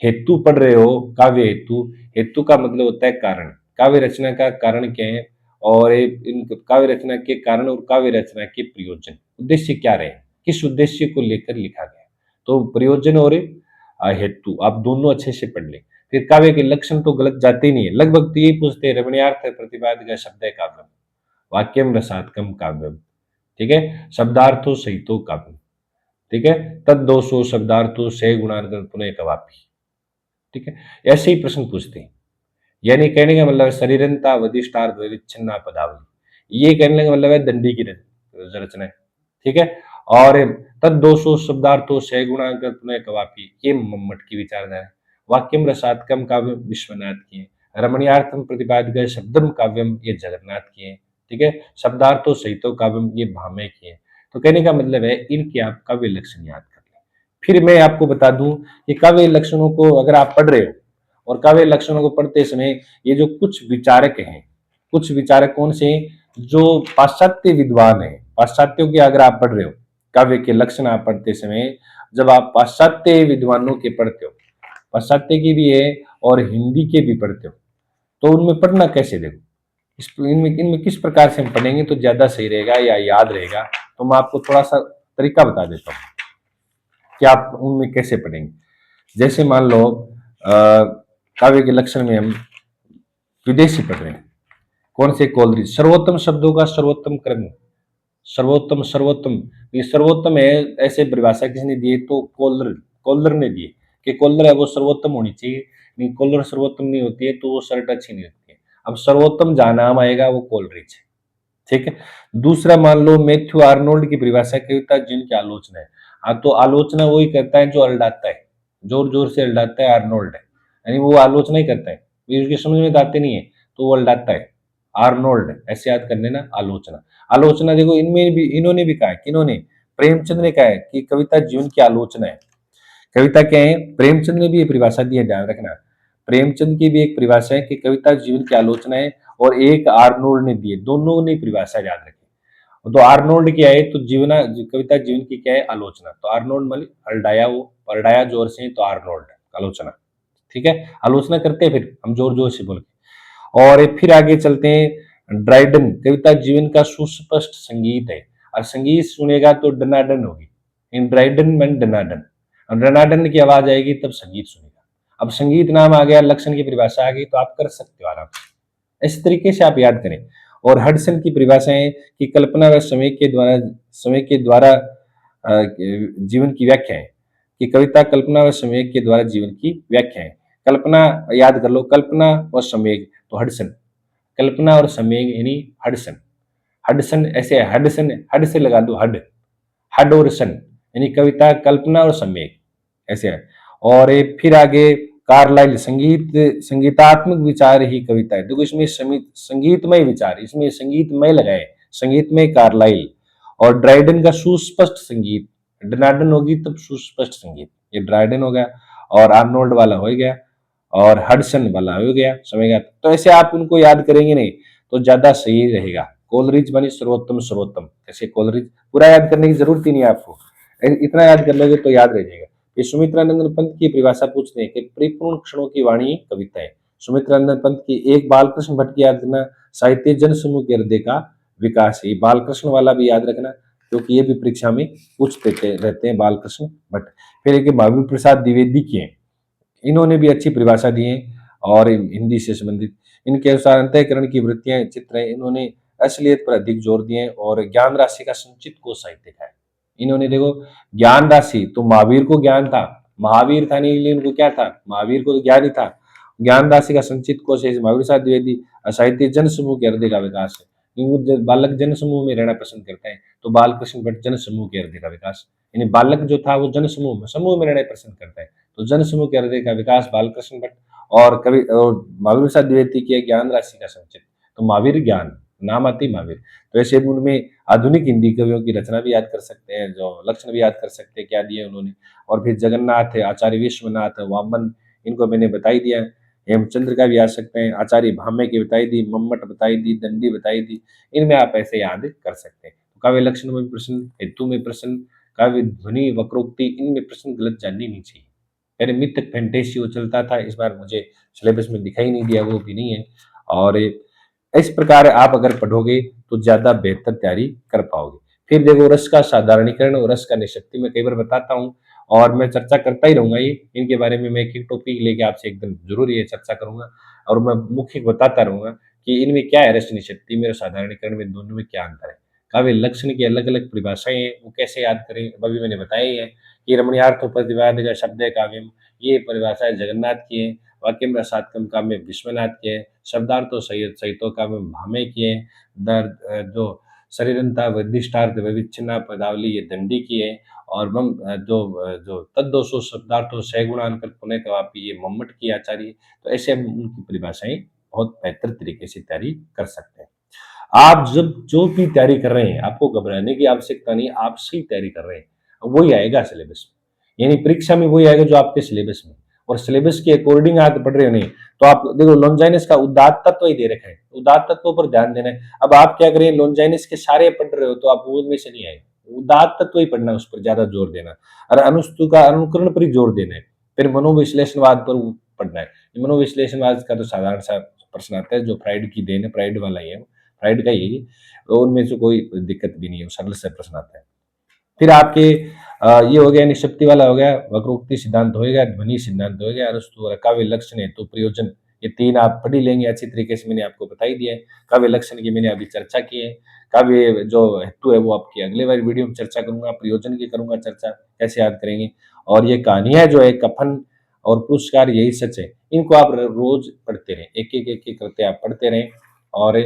हेतु पढ़ रहे हो, काव्य हेतु। हेतु का मतलब होता है कारण, काव्य रचना का कारण क्या है और इन काव्य रचना के कारण और काव्य रचना के प्रयोजन उद्देश्य क्या रहे, किस उद्देश्य को लेकर लिखा गया। तो प्रयोजन और हेतु आप दोनों अच्छे से पढ़ लें। फिर काव्य के लक्षण तो गलत जाते ही नहीं है, लगभग तो यही पूछते हैं, रमणीयार्थ प्रतिपादक शब्द काव्यम, वाक्यम रसात्मकम काव्यम, ठीक है, शब्दार्थो सहितो काव्यम, ठीक है, तद दोषो शब्दार्थो से गुणार्गन पुनः कवापी, ठीक है। ऐसे ही प्रश्न पूछते हैं। यानी कहने का मतलब शरीरंता वधिष्ठार्थ विच्छिन्ना पदावली, ये कहने का मतलब है दंडी की रचना है, ठीक है। और तद दोषो शब्दार्थो से गुणार्गन पुनः कवापी, ये मम्मट की विचारधारा है। वाक्यम रसात्मकम काव्यम विश्वनाथ की है। रमणीयार्थम प्रतिपादक शब्दम काव्यम ये जगन्नाथ की है, ठीक है। शब्दार्थो सहितो काव्यम ये भामे की है। तो कहने का मतलब है इनके आप काव्य लक्षण याद कर लें। फिर मैं आपको बता दूं कि काव्य लक्षणों को अगर आप पढ़ रहे हो और काव्य लक्षणों को पढ़ते समय ये जो कुछ विचारक हैं, कुछ विचारक कौन से हैं जो पाश्चात्य विद्वान हैं, पाश्चात्यों के अगर आप पढ़ रहे हो काव्य के लक्षण आप पढ़ते समय, जब आप पाश्चात्य विद्वानों के पढ़ते हो, पाश्चात्य की भी है और हिंदी के भी पढ़ते हो, तो उनमें पढ़ना कैसे देखो, इनमें इनमें किस प्रकार से हम पढ़ेंगे तो ज्यादा सही रहेगा या याद रहेगा। तो मैं आपको थोड़ा सा तरीका बता देता हूँ कि आप उनमें कैसे पढ़ेंगे। जैसे मान लो काव्य के लक्षण में हम विदेशी पढ़ रहे हैं, कौन से कोलरी, सर्वोत्तम शब्दों का सर्वोत्तम क्रम, सर्वोत्तम सर्वोत्तम, ये सर्वोत्तम है ऐसे परिभाषा किसने दी है तो कोलर, कोलर ने दी है कि कोलर है वो सर्वोत्तम होनी चाहिए, नहीं कोलर सर्वोत्तम नहीं होती है तो वो शर्ट अच्छी नहीं होती है। अब सर्वोत्तम जहां नाम आएगा वो कोलरिच है, ठीक है। दूसरा मान लो मैथ्यू आर्नोल्ड की परिभाषा कविता जिनकी आलोचना है। हाँ तो आलोचना वही करता है जो अलडाता है, जोर जोर से अलडाता है आर्नोल्ड है, यानी वो आलोचना ही करता है, उसके समझ में तो आते नहीं है तो वो अलडाता है। आर्नोल्ड ऐसे याद कर लेना, आलोचना। आलोचना देखो इनमें भी, इन्होंने भी कहा है, किन्होंने, प्रेमचंद ने कहा है कि कविता जीवन की आलोचना है। कविता क्या है, प्रेमचंद ने भी ये परिभाषा दी है, ध्यान रखना। प्रेमचंद की भी एक परिभाषा है कि कविता जीवन की आलोचना है और एक आर्नोल्ड ने दी है, दोनों ने परिभाषा याद रखी। तो आर्नोल्ड क्या है तो जीवना, कविता जीवन की क्या है आलोचना, तो आर्नोल्ड मतलब अल्डाया, वो अल्डाया जोर से तो आर्नोल्ड आलोचना, ठीक है। आलोचना करते हैं फिर हम जोर जोर से बोल के। और फिर आगे चलते हैं, ड्राइडन, कविता जीवन का सुस्पष्ट संगीत है, और संगीत सुनेगा तो डनाडन होगी, इन ड्राइडन में डनाडन, अब डनाडन की आवाज आएगी तब संगीत सुनेगा। अब संगीत नाम आ गया, लक्षण की परिभाषा आ गई तो आप कर सकते हो आराम से, इस तरीके से आप याद करें। और हडसन की परिभाषा है कि कल्पना व समय के द्वारा जीवन की व्याख्या है, कि कविता कल्पना व समय के द्वारा जीवन की व्याख्या है। कल्पना याद कर लो, कल्पना और संवेग तो हडसन, कल्पना और संवेग यानी हडसन, हडसन ऐसे है, हडसन हड से लगा दो, हड, हड और सन, यानी कविता कल्पना और संवेग ऐसे है। और फिर आगे कार्लाइल, संगीत संगीतात्मक विचार ही कविता है, देखो इसमें संगीतमय विचार, इसमें संगीतमय लगाए, संगीतमय कार्लाइल। और ड्राइडन का सुस्पष्ट संगीत, डनाडन होगी तब सुस्पष्ट संगीत, ये ड्राइडन हो गया और आर्नोल्ड वाला हो गया और हडसन वाला हो गया, समझेगा। तो ऐसे आप उनको याद करेंगे नहीं तो ज्यादा सही रहेगा। कोलरिज मानी सर्वोत्तम सर्वोत्तम, ऐसे कोलरिज पूरा याद करने की जरूरत ही नहीं है आपको, इतना याद कर लोगे तो याद रह जाएगा। ये सुमित्रानंदन पंत की परिभाषा पूछते हैं कि परिपूर्ण क्षणों की वाणी कविता है। सुमित्रानंदन पंत की एक बालकृष्ण भट्ट की याद रखना, साहित्य जन समूह के हृदय का विकास है, बालकृष्ण वाला भी याद रखना क्योंकि ये भी परीक्षा में पूछते रहते हैं, बालकृष्ण भट्ट। फिर एक महावीर प्रसाद द्विवेदी की है, इन्होंने भी अच्छी परिभाषा दी है और हिंदी से संबंधित। इनके अनुसार अंतःकरण की वृत्तियां चित्र है, इन्होंने असलियत पर अधिक जोर दिए और ज्ञान राशि का संचित को साहित्य है। इन्होंने देखो ज्ञान राशि तो महावीर को ज्ञान था, महावीर था नहीं, इसलिए उनको क्या था, महावीर को तो ज्ञान ही था। ज्ञान राशि का संचित कोश है महावीर साहब द्विवेदी। साहित्य जन समूह के हृदय का विकास है, क्योंकि बालक जन समूह में रहना पसंद करते हैं, तो बाल कृष्ण भट्ट जन समूह के हृदय का विकास, यानी बालक जो था वो जन समूह में रहना पसंद करता है, तो जन समूह के हृदय का विकास बालकृष्ण भट्ट। और कवि और महावीर प्रसाद द्विवेदी की है ज्ञान राशि का संचित, तो महावीर ज्ञान, नाम आती महावीर। तो ऐसे उनमें आधुनिक हिंदी कवियों की रचना भी याद कर सकते हैं, जो लक्षण भी याद कर सकते हैं क्या दिए उन्होंने। और फिर जगन्नाथ है, आचार्य विश्वनाथ, वामन, इनको मैंने बता ही दिया। हेमचंद्र का भी आ सकते हैं, आचार्य भामे की बताई दी, मम्मट बताई दी, दंडी बताई दी, इनमें आप ऐसे याद कर सकते हैं। तो काव्य लक्षण में प्रश्न, हेतु में प्रश्न, काव्य ध्वनि, वक्रोक्ति, इनमें प्रश्न गलत जाननी नहीं चाहिए। पहले मिथक फैंटेसी वो चलता था, इस बार मुझे सिलेबस में दिखाई नहीं दिया, वो भी नहीं है। और इस प्रकार आप अगर पढ़ोगे तो ज्यादा बेहतर तैयारी कर पाओगे। फिर देखो रस का साधारणीकरण और रस का निष्पत्ति मैं कई बार बताता हूँ, और मैं चर्चा करता ही रहूंगा, ये इनके बारे में मैं एक एक टॉपिक लेके आपसे एकदम जरूर ये चर्चा करूंगा, और मैं मुख्य बताता रहूंगा कि इनमें क्या है, रस निष्पत्ति में और साधारणीकरण में, दोनों में क्या अंतर है। काव्य लक्षण की अलग अलग परिभाषाएं हैं, वो कैसे याद करें, अभी मैंने बताया ही है कि रमणीयार्थ प्रतिवाद शब्द है काव्यम, ये परिभाषा जगन्नाथ की है। वाक्यम रसात्मकम काव्य विश्वनाथ के है। शब्दार्थ सहितो काव्य भामे की है। जो शरीरंता वैदिष्टार्थ विविच्छिन्ना पदावली ये दंडी की है। और जो तद्दोषो शब्दार्थो सैगुणांकर पुनः कवापी ये मम्मट की आचार्य। तो ऐसे हम उनकी परिभाषाएं बहुत बेहतर तरीके से तैयारी कर सकते हैं। आप जब जो भी तैयारी कर रहे हैं, आपको घबराने की आवश्यकता नहीं, आप सही तैयारी कर रहे हैं, वही आएगा सिलेबस में, यानी परीक्षा में वही आएगा जो आपके सिलेबस में। और सिलेबस के अकॉर्डिंग आप पढ़ रहे हो नहीं, तो आप देखो लॉन्जाइनस का उदात्त तत्व ही दे रखा है, उदात्त तत्वों पर ध्यान देना है। अब आप क्या करें, लॉन्जाइनस के सारे पढ़ रहे हो तो आप वो में से नहीं आएगा, उदात्त तत्व ही पढ़ना, उस पर ज्यादा जोर देना, और अनुस्तु का अनुकरण पर ही जोर देना है। फिर मनोविश्लेषणवाद पर पढ़ना है। मनोविश्लेषणवाद का तो साधारण सा प्रश्न आता है, जो फ्राइड की देन है, फ्राइड वाला ही है, फ्राइड का ही, तो उनमें से कोई दिक्कत भी नहीं है, सरल से प्रश्न आता है। फिर आपके ये हो गया, निष्पत्ति वाला हो गया, वक्रोक्ति सिद्धांत होएगा, ध्वनि सिद्धांत हो गया, अरस्तु और काव्य लक्षण है तो प्रयोजन, ये तीन आप पढ़ ही लेंगे अच्छी तरीके से, मैंने आपको बता ही दिया है। काव्य लक्षण की मैंने अभी चर्चा की है। काव्य जो हेतु है वो आपकी अगले बार वीडियो में चर्चा करूंगा, प्रयोजन की करूंगा चर्चा, कैसे याद करेंगे। और ये कहानियां जो है, कफन और पुरस्कार, यही सच है, इनको आप रोज पढ़ते रहें, एक एक करते आप पढ़ते रहें, और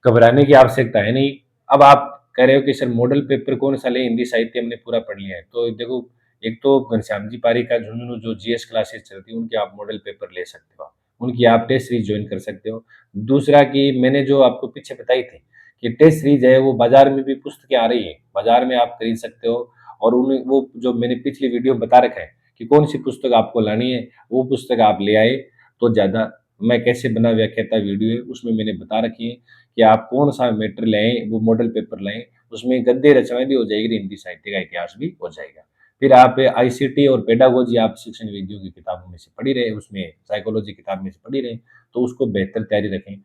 घबराने की आवश्यकता है नहीं। अब आप कह रहे हो कि सर मॉडल पेपर कौन सा ले, हिंदी साहित्य हमने पूरा पढ़ लिया है, तो देखो, एक तो घनश्याम जी पारिक का झुंझुनू जो जीएस क्लासेस चलती है, उनके आप मॉडल पेपर ले सकते हो, उनकी आप टेस्ट सीरीज ज्वाइन कर सकते हो। दूसरा कि मैंने जो आपको पीछे बताई थी कि टेस्ट सीरीज है, वो बाजार में भी पुस्तकें आ रही है, बाजार में आप खरीद सकते हो। और उन वो जो मैंने पिछली वीडियो में बता रखा है कि कौन सी पुस्तक आपको लानी है, वो पुस्तक आप ले आए तो ज्यादा। मैं कैसे बना व्याख्याता वीडियो है, उसमें मैंने बता रखी है कि आप कौन सा मैटर लाएं, वो मॉडल पेपर लाएं, उसमें गद्य रचना भी हो जाएगी, हिंदी साहित्य का इतिहास भी हो जाएगा। फिर आप आईसीटी और पेडागोजी आप शिक्षण विधियों की किताबों में से पढ़ी रहे, उसमें साइकोलॉजी किताब में से पढ़ी रहे, तो उसको बेहतर तैयारी रखें।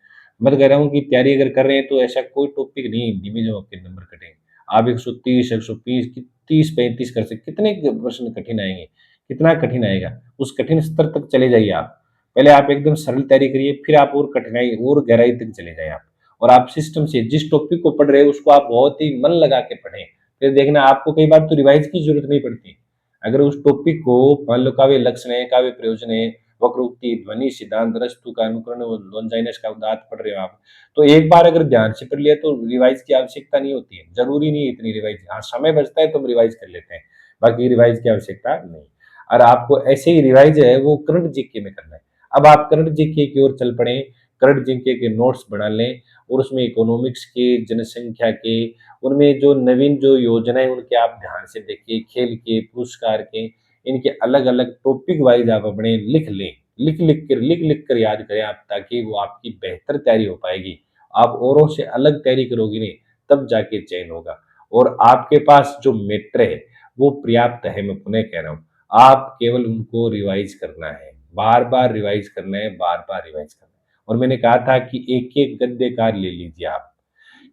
मैं तो कह रहा हूँ कि तैयारी अगर कर रहे हैं तो ऐसा कोई टॉपिक नहीं है हिंदी में जो आपके नंबर कटेंगे। आप 130 120 30 35 कर सकते, कितने प्रश्न कठिन आएंगे, कितना कठिन आएगा, उस कठिन स्तर तक चले जाइए आप। पहले आप एकदम सरल तैयारी करिए, फिर आप और कठिनाई और गहराई तक चले जाए आप। और आप सिस्टम से जिस टॉपिक को पढ़ रहे हो उसको आप बहुत ही मन लगा के पढ़ें। फिर देखना आपको कई बार तो रिवाइज की जरूरत नहीं पड़ती। अगर उस टॉपिक को मान लो, काव्य लक्षण है, काव्य प्रयोजन है, वक्रोक्ति, ध्वनि सिद्धांत, रस्तु का अनुकरण, लॉन्जाइनस का उदात पढ़ रहे हो आप, तो एक बार अगर ध्यान से पढ़ लिया तो रिवाइज की आवश्यकता नहीं होती है, जरूरी नहीं है इतनी रिवाइज। हाँ, समय बचता है तो हम रिवाइज कर लेते हैं, बाकी रिवाइज की आवश्यकता नहीं। और आपको ऐसे ही रिवाइज है वो करंट जीके में करना है। अब आप करंट जीके की ओर चल पड़े, करंट जीके के नोट्स बना लें, और उसमें इकोनॉमिक्स के, जनसंख्या के, उनमें जो नवीन जो योजनाएं उनके आप ध्यान से देखिए, खेल के, पुरस्कार के, इनके अलग अलग टॉपिक वाइज आप अपने लिख लें, लिख लिख कर याद करें आप, ताकि वो आपकी बेहतर तैयारी हो पाएगी। आप औरों से अलग तैयारी करोगे नहीं, तब जाके चयन होगा। और आपके पास जो मेटर है वो पर्याप्त है, मैं पुनः कह रहा हूँ, आप केवल उनको रिवाइज करना है, बार बार रिवाइज करना है, बार बार रिवाइज करना है। और मैंने कहा था कि एक एक गद्यकार ले लीजिए आप,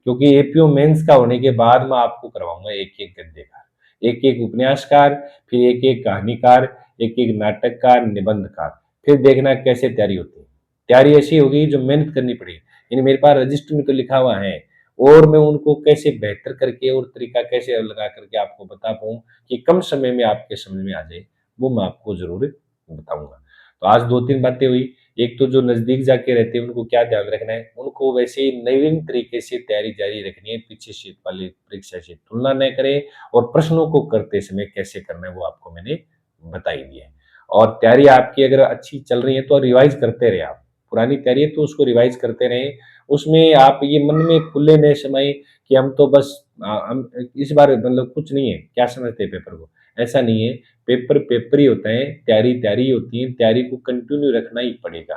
क्योंकि एपीओ मेंस का होने के बाद मैं आपको करवाऊंगा एक एक गद्यकार, एक एक उपन्यासकार, फिर एक एक कहानीकार, एक एक नाटककार, निबंधकार। फिर देखना कैसे तैयारी होती है। तैयारी ऐसी होगी जो मेहनत करनी पड़ेगी, यानी मेरे पास रजिस्टर में तो लिखा हुआ है, और मैं उनको कैसे बेहतर करके और तरीका कैसे लगा करके आपको बता पाऊँ कि कम समय में आपके समझ में आ जाए, वो मैं आपको ज़रूर बताऊँगा। तो आज 2-3 बातें हुई, एक तो जो नज़दीक जाके रहते हैं उनको क्या ध्यान रखना है, उनको वैसे ही नवीन तरीके से तैयारी जारी रखनी है, पीछे से वाली परीक्षा से तुलना न करें और प्रश्नों को करते समय कैसे करना है वो आपको मैंने बता ही दिया है। और तैयारी आपकी अगर अच्छी चल रही है तो रिवाइज़ करते रहें आप। पुरानी तैयारी है तो उसको रिवाइज़ करते रहें, उसमें आप ये मन में खुले न समाएँ कि हम तो बस हम इस बार मतलब कुछ नहीं है, क्या समझते हैं पेपर को? ऐसा नहीं है, पेपर पेपर ही होता है, तैयारी तैयारी ही होती है, तैयारी को कंटिन्यू रखना ही पड़ेगा।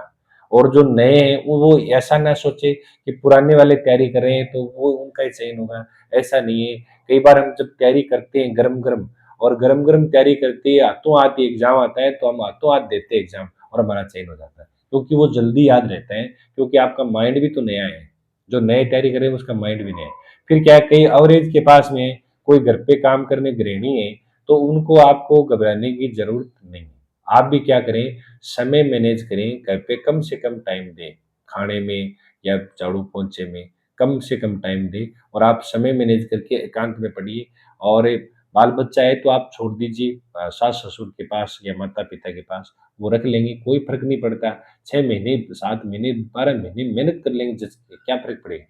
और जो नए हैं वो ऐसा ना सोचे कि पुराने वाले तैयारी कर रहे हैं तो वो उनका ही चयन होगा, ऐसा नहीं है। कई बार हम जब तैयारी करते हैं गरम-गरम और गरम-गरम तैयारी करते हैं, हाथों-हाथ एग्ज़ाम आता है तो हम हाथों-हाथ देते हैं एग्ज़ाम और हमारा चयन हो जाता है। क्योंकि वो जल्दी याद रहता है, क्योंकि आपका माइंड भी तो नया है। जो नए तैयारी कर रहे हैं उसका माइंड भी नया है। फिर क्या है, कई एवरेज के पास में है, कोई घर पे काम करने गृहिणी है, तो उनको आपको घबराने की ज़रूरत नहीं है। आप भी क्या करें, समय मैनेज करें, घर पे कम से कम टाइम दें, खाने में या झाड़ू पोंछे में कम से कम टाइम दें और आप समय मैनेज करके एकांत में पढ़िए। और बाल-बच्चा है तो आप छोड़ दीजिए सास-ससुर के पास या माता-पिता के पास, वो रख लेंगे, कोई फ़र्क नहीं पड़ता। 6 महीने, 7 महीने, 12 महीने मेहनत कर लेंगे जच के, क्या फ़र्क पड़ेगा?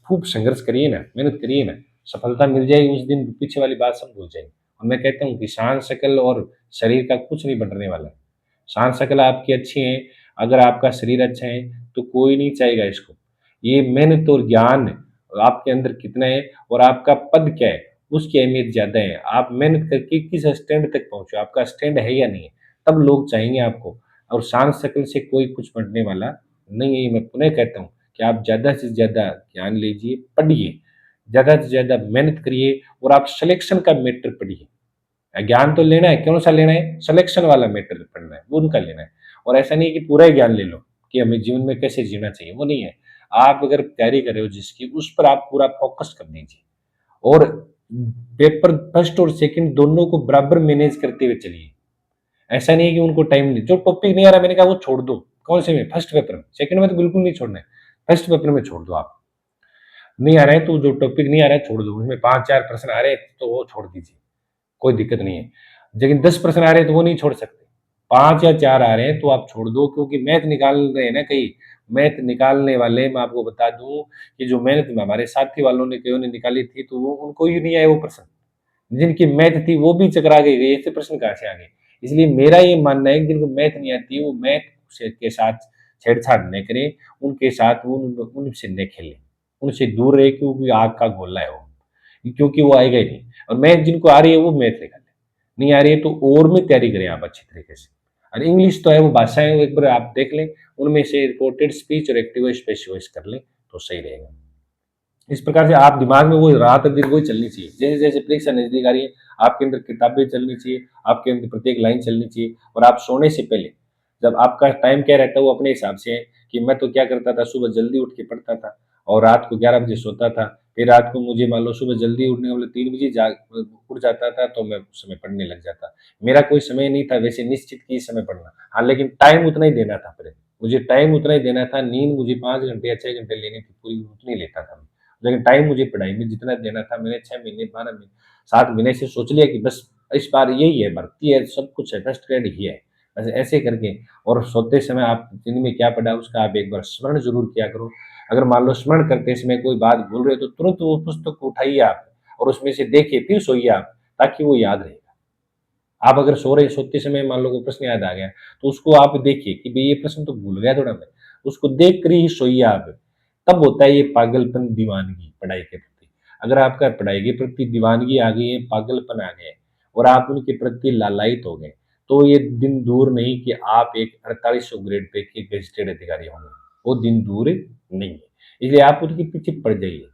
खूब संघर्ष करिए ना, मेहनत करिए ना, सफलता मिल जाएगी उस दिन पीछे वाली बात सब भूल जाएँगे। और मैं कहता हूँ कि शान, शकल और शरीर का कुछ नहीं बिगड़ने वाला है। शान, शकल आपकी अच्छी है, अगर आपका शरीर अच्छा है, तो कोई नहीं चाहेगा इसको। ये मेहनत और ज्ञान आपके अंदर कितना है और आपका पद क्या है, उसकी अहमियत ज़्यादा है। आप मेहनत करके किस स्टैंड तक पहुँचे, आपका स्टैंड है या नहीं है, तब लोग चाहेंगे आपको। और शान, शकल से कोई कुछ बढ़ने वाला नहीं है। ये मैं पुनः कहता हूँ कि आप ज़्यादा से ज़्यादा ज्ञान लीजिए, पढ़िए, ज़्यादा से ज़्यादा मेहनत करिए और आप सिलेक्शन का मैटर पढ़िए। ज्ञान तो लेना है, कौन-सा लेना है? सिलेक्शन वाला मैटर पढ़ना है, वो उनका लेना है। और ऐसा नहीं है कि पूरा ही ज्ञान ले लो, कि हमें जीवन में कैसे जीना चाहिए, वो नहीं है। आप अगर तैयारी कर रहे हो जिसकी, उस पर आप पूरा फ़ोकस कर दीजिए और पेपर फर्स्ट और सेकंड दोनों को बराबर मैनेज करते हुए चलिए। ऐसा नहीं है कि उनको टाइम नहीं, जो टॉपिक नहीं आ रहा मैंने कहा वो छोड़ दो। कौन से में? फर्स्ट पेपर में, सेकंड में तो बिल्कुल नहीं छोड़ना है। फर्स्ट पेपर में छोड़ दो आप। नहीं आ रहा है तो जो टॉपिक नहीं आ रहा है छोड़ दो, उसमें 5-4 प्रश्न आ रहे हैं तो वो छोड़ दीजिए। कोई दिक्कत नहीं है। लेकिन 10 प्रश्न आ रहे हैं तो वो नहीं छोड़ सकते। 5 या 4 आ रहे हैं तो आप छोड़ दो, क्योंकि मैथ निकाल रहे हैं ना कई, मैथ निकालने वाले मैं आपको बता दूँ कि जो मैथ में हमारे साथी वालों ने कइयों ने निकाली थी तो वो उनको ही नहीं आए वो प्रश्न। जिनकी मैथ थी वो भी चकरा के गए, ऐसे प्रश्न कहाँ से आ गए? इसलिए मेरा ये मानना है कि जिनको मैथ नहीं आती है वो मैथ से के साथ छेड़छाड़ नहीं करें, उनके साथ उनसे नहीं खेलें। उनसे दूर रहें क्योंकि आग का गोला है वो, क्योंकि वो आएगा ही नहीं। और मैथ जिनको आ रही है वो मैथ निकालें, नहीं आ रही है तो और में तैयारी करें आप अच्छी तरीके से। और इंग्लिश तो है, वो भाषाएँ एक बार आप देख लें, उनमें से रिपोर्टेड स्पीच और एक्टिव वॉइस, पैसिव वॉइस कर लें तो सही रहेगा। इस प्रकार से आप दिमाग में वो रात दिन वही चलनी चाहिए। जैसे-जैसे परीक्षा नज़दीक आ रही है, आपके अंदर किताबें चलनी चाहिए, आपके अंदर प्रत्येक लाइन चलनी चाहिए और आप सोने से पहले, जब आपका टाइम क्या रहता है वो अपने हिसाब से है कि मैं तो क्या करता था, सुबह जल्दी उठ के पढ़ता था और रात को 11 बजे सोता था। फिर रात को मुझे मान लो सुबह जल्दी उठने वाले 3 बजे उठ जाता था तो मैं उस समय पढ़ने लग जाता। मेरा कोई समय नहीं था वैसे निश्चित कि इस समय पढ़ना। हाँ, लेकिन टाइम उतना ही देना था फिर। मुझे टाइम उतना ही देना था, नींद मुझे 5 घंटे या 6 घंटे लेनी थी पूरी, उतनी लेता था मैं। लेकिन टाइम मुझे पढ़ाई में जितना देना था मैंने 6 महीने, 12 महीने, 7 महीने से सोच लिया कि बस इस बार यही है, भर्ती है, सब कुछ है, फर्स्ट ग्रेड ही है। बस ऐसे करके और सोते समय आप दिन में क्या पढ़ा उसका आप एक बार स्मरण ज़रूर किया करो। अगर मान लो स्मरण करते समय कोई बात भूल रहे हो तो तुरंत वो पुस्तक को उठाइए आप और उसमें से देखिए, फिर सोइए आप, ताकि वो याद रहेगा। आप अगर सो रहे सोते समय मान लो कोई प्रश्न याद आ गया, तो उसको आप देखिए कि भई ये प्रश्न तो भूल गया थोड़ा मैं, उसको देख कर ही सोइए आप। तब होता है ये पागलपन, दीवानगी पढ़ाई के प्रति। अगर आपका पढ़ाई के प्रति दीवानगी आ गई है, पागलपन आ गया है और आप उनके प्रति लालायित हो गए, तो ये दिन दूर नहीं कि आप एक 4800 ग्रेड पे के गज़ेटेड अधिकारी होंगे। वो दिन दूर नहीं है। इसलिए आप उनके पीछे पड़ जाइए।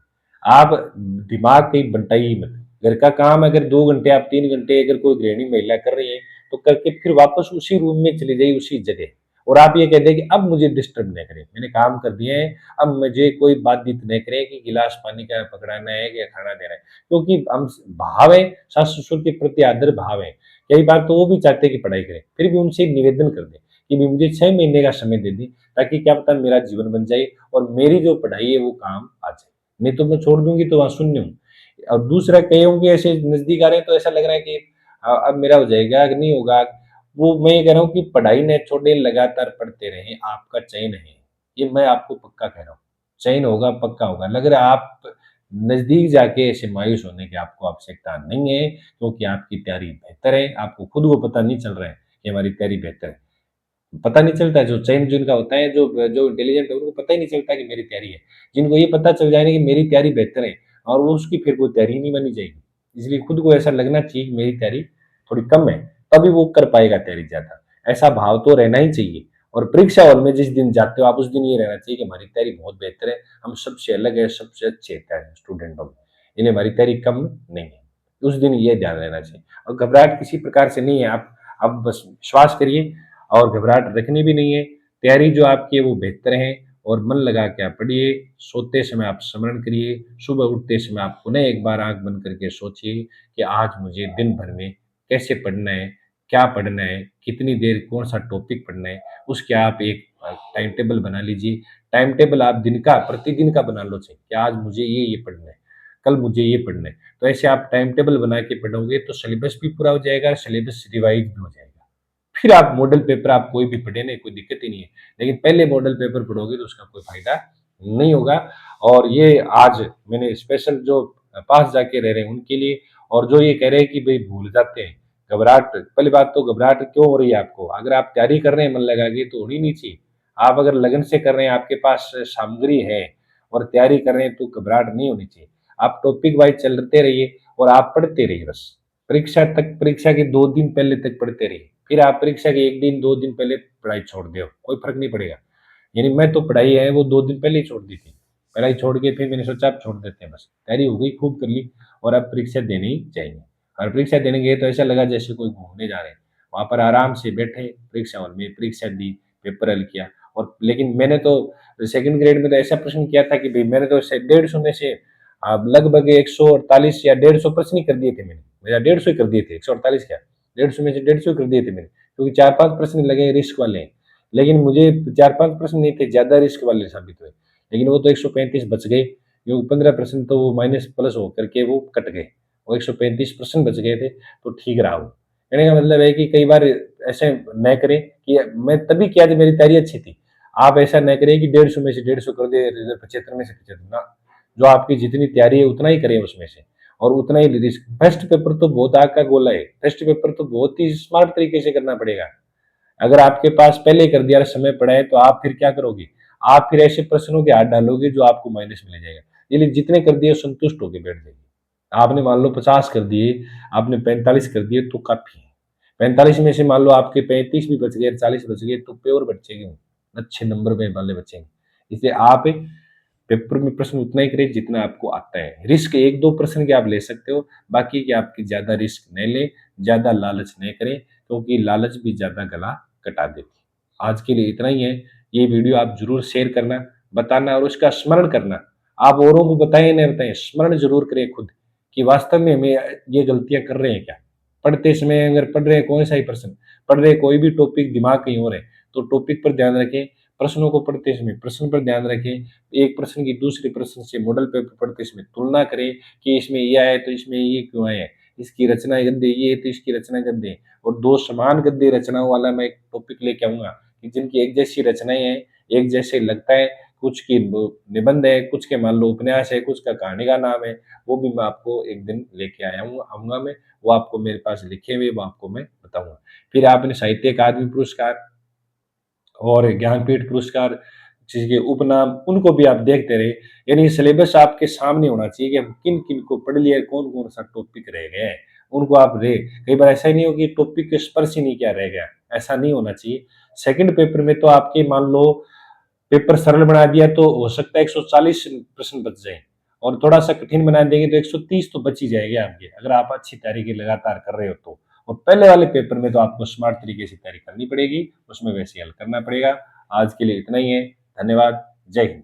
आप दिमाग कहीं बँटाइए मत। घर का काम अगर 2 घंटे आप 3 घंटे अगर कोई गृहिणी महिला कर रही है, तो करके फिर वापस उसी रूम में चली जाइए, उसी जगह। और आप ये कह दें कि अब मुझे डिस्टर्ब नहीं करें, मैंने काम कर दिया है, अब मुझे कोई बाधित नहीं करे कि गिलास पानी का पकड़ाना है या खाना देना है। क्योंकि हम भाव है, सास-ससुर के प्रति आदर भाव है। कई बार तो वो भी चाहते हैं कि पढ़ाई करें, फिर भी उनसे निवेदन कर दें कि भई मुझे 6 महीने का समय दे दें, ताकि क्या पता मेरा जीवन बन जाए और मेरी जो पढ़ाई है वो काम आ जाए। नहीं तो मैं छोड़ दूँगी तो वहाँ शून्य हूँ। और दूसरा कई होंगे ऐसे नज़दीक आ रहे हैं तो ऐसा लग रहा है कि अब मेरा हो जाएगा कि नहीं होगा, वो मैं ये कह रहा हूँ कि पढ़ाई न छोड़ें, लगातार पढ़ते रहें, आपका चयन है। ये मैं आपको पक्का कह रहा हूँ। चयन होगा, पक्का होगा। लग रहा है आप नज़दीक जाके ऐसे मायूस होने की आपको आवश्यकता नहीं है, क्योंकि आपकी तैयारी बेहतर है। आपको खुद को पता नहीं चल रहा है कि हमारी तैयारी बेहतर है। पता नहीं चलता है, जो चयन जिनका होता है, जो इंटेलिजेंट है, उनको पता ही नहीं चलता कि मेरी तैयारी है। जिनको ये पता चल जाए ना कि मेरी तैयारी बेहतर है, और वो उसकी फिर कोई तैयारी ही नहीं मानी जाएगी। इसलिए खुद को ऐसा लगना चाहिए कि मेरी तैयारी थोड़ी कम है, तभी वो कर पाएगा तैयारी ज़्यादा। ऐसा भाव तो रहना ही चाहिए। और परीक्षा हॉल में जिस दिन जाते हो आप, उस दिन ये रहना चाहिए कि हमारी तैयारी बहुत बेहतर है, हम सबसे अलग है, सबसे अच्छे हैं स्टूडेंटों में। इन्हें हमारी तैयारी कम नहीं है। उस दिन ये ध्यान रहना चाहिए, और घबराहट किसी प्रकार से नहीं है। आप बस विश्वास करिए, और घबराहट रखनी भी नहीं है। तैयारी जो आपकी है वो बेहतर है, और मन लगा के आप पढ़िए। सोते समय आप स्मरण करिए, सुबह उठते समय आप पुनः एक बार आँख बंद करके सोचिए कि आज मुझे दिन भर में कैसे पढ़ना है, क्या पढ़ना है, कितनी देर कौन-सा टॉपिक पढ़ना है, उसके आप एक टाइम टेबल बना लीजिए। टाइम टेबल आप दिन का, प्रतिदिन का बना लो चाहे कि आज मुझे ये पढ़ना है, कल मुझे ये पढ़ना है। तो ऐसे आप टाइम टेबल बना के पढ़ोगे तो सिलेबस भी पूरा हो जाएगा, सिलेबस रिवाइज़ भी हो जाएगा। फिर आप मॉडल पेपर आप कोई भी पढ़े ना, कोई दिक्कत ही नहीं है। लेकिन पहले मॉडल पेपर पढ़ोगे तो उसका कोई फ़ायदा नहीं होगा। और ये आज मैंने स्पेशल जो पास जाके रह रहे हैं उनके लिए, और जो ये कह रहे हैं कि भई भूल जाते हैं, घबराहट, पहली बात तो घबराहट क्यों हो रही है आपको? अगर आप तैयारी कर रहे हैं मन लगा के तो होनी नहीं चाहिए। आप अगर लगन से कर रहे हैं, आपके पास सामग्री है और तैयारी कर रहे हैं तो घबराहट नहीं होनी चाहिए। आप टॉपिक वाइज़ चलते रहिए और आप पढ़ते रहिए बस। परीक्षा के 2 दिन पहले तक पढ़ते रहिए। फिर आप परीक्षा के 1 दिन, 2 दिन पहले पढ़ाई छोड़ दो, कोई फ़र्क नहीं पड़ेगा। यानी मैं तो पढ़ाई है वो 2 दिन पहले ही छोड़ दी थी। पढ़ाई छोड़ के फिर मैंने सोचा अब छोड़ देते हैं बस। तैयारी हो गई, खूब कर ली, और अब परीक्षा देने ही जाएँगे। और परीक्षा देने गए तो ऐसा लगा जैसे कोई घूमने जा रहे हैं। वहाँ पर आराम से बैठे परीक्षा हॉल में, परीक्षा दी, पेपर हल किया। और लेकिन मैंने तो सेकंड ग्रेड में तो ऐसा प्रश्न किया था कि भई मैंने तो से 150 में से लगभग 148 या 150 प्रश्न ही कर दिए थे मैंने। मेरा 150 ही कर दिए थे, 148 क्या, 150 में से 150 कर दिए थे मैंने। क्योंकि 4-5 प्रश्न लगे रिस्क वाले हैं। लेकिन मुझे 4-5 प्रश्न नहीं थे, ज़्यादा रिस्क वाले साबित हुए। लेकिन वो तो 135 बच गए, क्योंकि 15 प्रश्न तो वो माइनस प्लस हो करके वो कट गए। वो 135 प्रश्न बच गए थे, तो ठीक रहा वो। कहने का मतलब है कि कई बार ऐसे न करें कि मैं तभी किया जब मेरी तैयारी अच्छी थी। आप ऐसा न करें कि 150 में से 150 कर दिए, 75 में से 75 ना। जो आपकी जितनी तैयारी है उतना ही करें उसमें से, और उतना ही रिस्क। टेस्ट पेपर तो बहुत आग का गोला है। टेस्ट पेपर तो बहुत ही स्मार्ट तरीके से करना पड़ेगा। अगर आपके पास पहले कर दिया, समय पड़ा है, तो आप फिर क्या करोगे? आप फिर ऐसे प्रश्नों के हाथ डालोगे जो आपको माइनस में ले जाएगा। इसलिए जितने कर दिए संतुष्ट होके बैठ जाइए। आपने मान लो 50 कर दिए, आपने 45 कर दिए तो काफ़ी है। 45 में से मान लो आपके 35 भी बच गए, 40 बच गए, तो प्योर बचेंगे वो, अच्छे नंबर में वाले बचेंगे। इसलिए आप पेपर में प्रश्न उतना ही करिए जितना आपको आता है। रिस्क 1-2 प्रश्न के आप ले सकते हो, बाकी के आपकी ज़्यादा रिस्क नहीं लें, ज़्यादा लालच नहीं करें, क्योंकि लालच भी ज़्यादा गला कटा देती है। आज के लिए इतना ही है। ये वीडियो आप ज़रूर शेयर करना, बताना और उसका स्मरण करना। आप औरों को बताएँ या नहीं बताएँ, स्मरण ज़रूर करें खुद कि वास्तव में हमें ये गलतियाँ कर रहे हैं क्या? पढ़ते समय अगर पढ़ रहे हैं कौन-सा ही प्रश्न, पढ़ रहे हैं कोई भी टॉपिक, दिमाग कहीं और है, तो टॉपिक पर ध्यान रखें, प्रश्नों को पढ़ते समय प्रश्न पर ध्यान रखें। एक प्रश्न की दूसरे प्रश्न से मॉडल पेपर पढ़ते समय तुलना करें कि इसमें ये आया है तो इसमें ये क्यों आया है? इसकी रचना गद्य ये है तो इसकी रचना गद्य है। और 2 समान गद्य रचनाओं वाला मैं एक टॉपिक लेके आऊँगा कि जिनकी एक जैसी रचनाएँ हैं, एक जैसे लगता है, कुछ की ब निबंध है, कुछ के मान लो उपन्यास है, कुछ का कहानी का नाम है, वो भी मैं आपको एक दिन लेके आऊँगा मैं, वो आपको मेरे पास लिखे हुए वो आपको मैं बताऊँगा। फिर आपने साहित्य अकादमी पुरस्कार और ज्ञानपीठ पुरस्कार, जिसके उपनाम, उनको भी आप देखते रहे। यानी सिलेबस आपके सामने होना चाहिए कि हम किन-किन को पढ़ लिया है, कौन-कौन सा टॉपिक रह गया है, उनको आप रे कई बार ऐसा ही नहीं हो कि टॉपिक के स्पर्श ही नहीं किया रह गया, ऐसा नहीं होना चाहिए। सेकंड पेपर में तो आपके मान लो पेपर सरल बना दिया तो हो सकता है 140 प्रश्न बच जाएँ, और थोड़ा-सा कठिन बना देंगे तो 130 तो बच ही जाएँगे आपके, अगर आप अच्छी तैयारी की लगातार कर रहे हो तो। और पहले वाले पेपर में तो आपको स्मार्ट तरीके से तैयारी करनी पड़ेगी, उसमें वैसे हल करना पड़ेगा। आज के लिए इतना ही है। धन्यवाद। जय हिंद।